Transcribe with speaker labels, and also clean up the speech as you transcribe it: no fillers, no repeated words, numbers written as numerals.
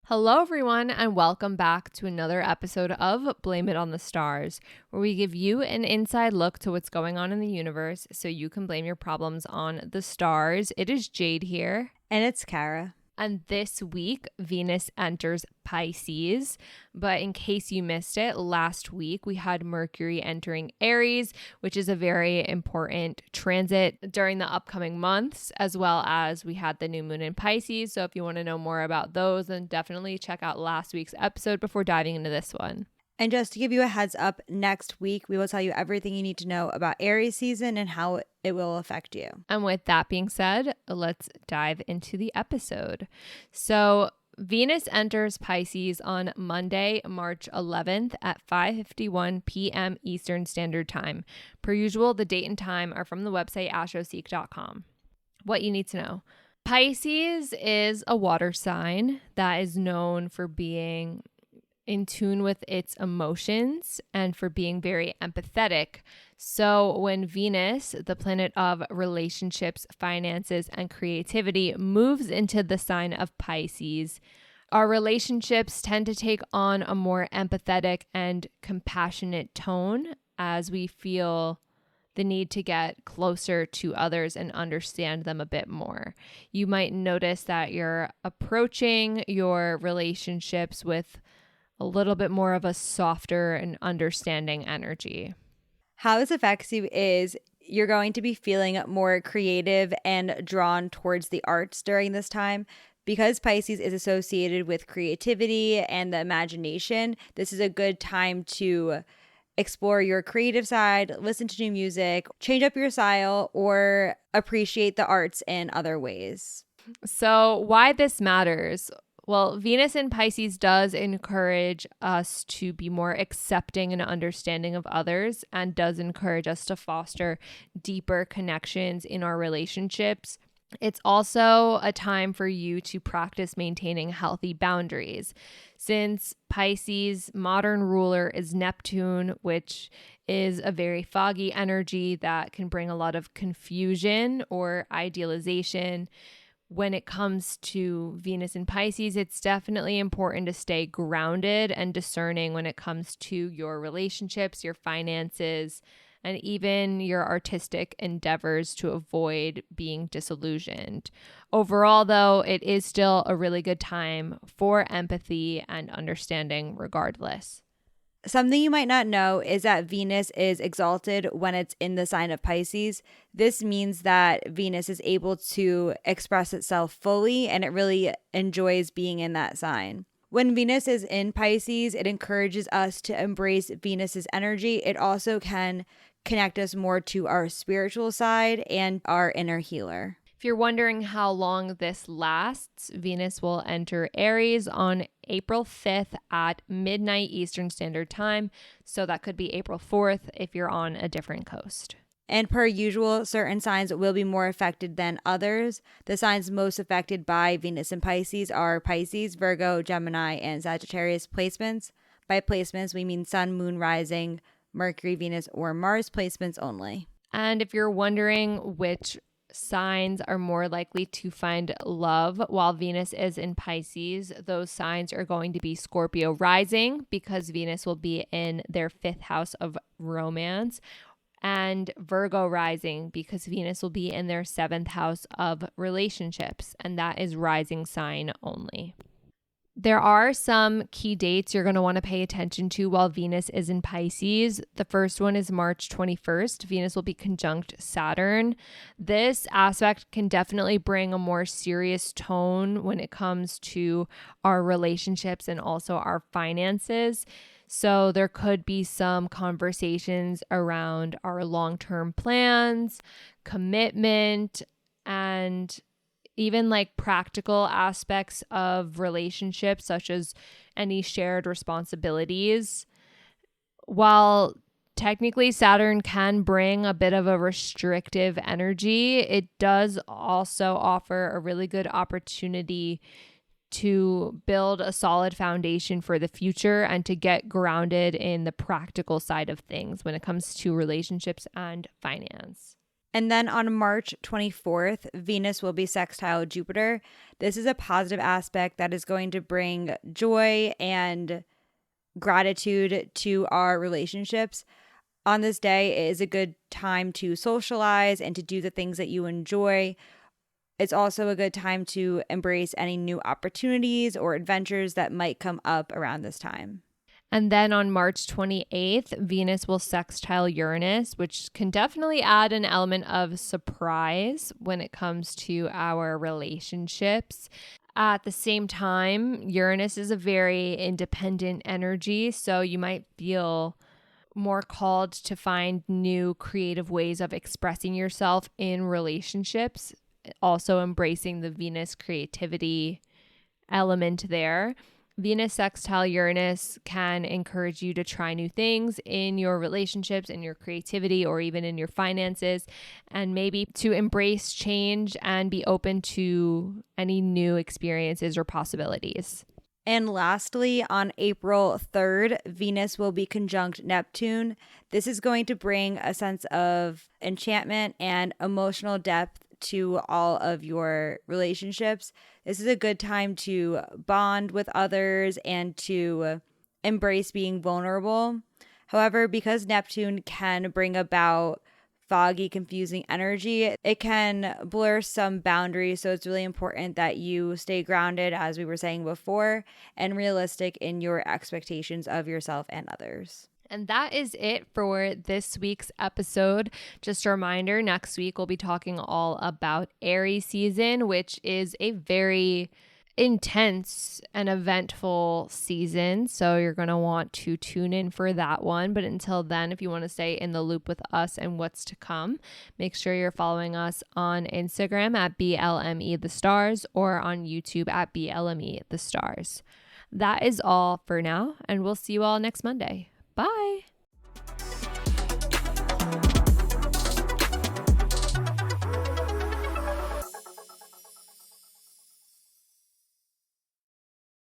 Speaker 1: Hello, everyone, and welcome back to another episode of Blame It on the Stars, where we give you an inside look to what's going on in the universe so you can blame your problems on the stars. It is Jade here.
Speaker 2: And it's Kara.
Speaker 1: And this week, Venus enters Pisces. But in case you missed it, last week we had Mercury entering Aries, which is a very important transit during the upcoming months, as well as we had the new moon in Pisces. So if you want to know more about those, then definitely check out last week's episode before diving into this one.
Speaker 2: And just to give you a heads up, next week we will tell you everything you need to know about Aries season and how it will affect you.
Speaker 1: And with that being said, let's dive into the episode. So Venus enters Pisces on Monday, March 11th at 5:51 p.m. Eastern Standard Time. Per usual, the date and time are from the website astroseek.com. What you need to know. Pisces is a water sign that is known for being in tune with its emotions and for being very empathetic. So when Venus, the planet of relationships, finances, and creativity, moves into the sign of Pisces, our relationships tend to take on a more empathetic and compassionate tone as we feel the need to get closer to others and understand them a bit more. You might notice that you're approaching your relationships with a little bit more of a softer and understanding energy.
Speaker 2: How this affects you is you're going to be feeling more creative and drawn towards the arts during this time. Because Pisces is associated with creativity and the imagination, this is a good time to explore your creative side, listen to new music, change up your style, or appreciate the arts in other ways.
Speaker 1: So why this matters? Well, Venus in Pisces does encourage us to be more accepting and understanding of others and does encourage us to foster deeper connections in our relationships. It's also a time for you to practice maintaining healthy boundaries. Since Pisces' modern ruler is Neptune, which is a very foggy energy that can bring a lot of confusion or idealization. When it comes to Venus in Pisces, it's definitely important to stay grounded and discerning when it comes to your relationships, your finances, and even your artistic endeavors to avoid being disillusioned. Overall, though, it is still a really good time for empathy and understanding regardless.
Speaker 2: Something you might not know is that Venus is exalted when it's in the sign of Pisces. This means that Venus is able to express itself fully and it really enjoys being in that sign. When Venus is in Pisces, it encourages us to embrace Venus's energy. It also can connect us more to our spiritual side and our inner healer.
Speaker 1: If you're wondering how long this lasts, Venus will enter Aries on April 5th at midnight Eastern Standard Time. So that could be April 4th if you're on a different coast.
Speaker 2: And per usual, certain signs will be more affected than others. The signs most affected by Venus and Pisces are Pisces, Virgo, Gemini, and Sagittarius placements. By placements, we mean Sun, Moon, Rising, Mercury, Venus, or Mars placements only.
Speaker 1: And if you're wondering which signs are more likely to find love while Venus is in Pisces, those signs are going to be Scorpio rising because Venus will be in their 5th house of romance, and Virgo rising because Venus will be in their 7th house of relationships, and that is rising sign only. There are some key dates you're going to want to pay attention to while Venus is in Pisces. The first one is March 21st. Venus will be conjunct Saturn. This aspect can definitely bring a more serious tone when it comes to our relationships and also our finances. So there could be some conversations around our long-term plans, commitment, and even like practical aspects of relationships, such as any shared responsibilities. While technically Saturn can bring a bit of a restrictive energy, it does also offer a really good opportunity to build a solid foundation for the future and to get grounded in the practical side of things when it comes to relationships and finance.
Speaker 2: And then on March 24th, Venus will be sextile Jupiter. This is a positive aspect that is going to bring joy and gratitude to our relationships. On this day, it is a good time to socialize and to do the things that you enjoy. It's also a good time to embrace any new opportunities or adventures that might come up around this time.
Speaker 1: And then on March 28th, Venus will sextile Uranus, which can definitely add an element of surprise when it comes to our relationships. At the same time, Uranus is a very independent energy, so you might feel more called to find new creative ways of expressing yourself in relationships, also embracing the Venus creativity element there. Venus sextile Uranus can encourage you to try new things in your relationships, in your creativity, or even in your finances, and maybe to embrace change and be open to any new experiences or possibilities.
Speaker 2: And lastly, on April 3rd, Venus will be conjunct Neptune. This is going to bring a sense of enchantment and emotional depth to all of your relationships. This is a good time to bond with others and to embrace being vulnerable. However, because Neptune can bring about foggy, confusing energy, it can blur some boundaries. So it's really important that you stay grounded, as we were saying before, and realistic in your expectations of yourself and others.
Speaker 1: And that is it for this week's episode. Just a reminder, next week we'll be talking all about Aries season, which is a very intense and eventful season. So you're going to want to tune in for that one. But until then, if you want to stay in the loop with us and what's to come, make sure you're following us on Instagram at BLME The Stars or on YouTube at BLME The Stars. That is all for now, and we'll see you all next Monday. Bye.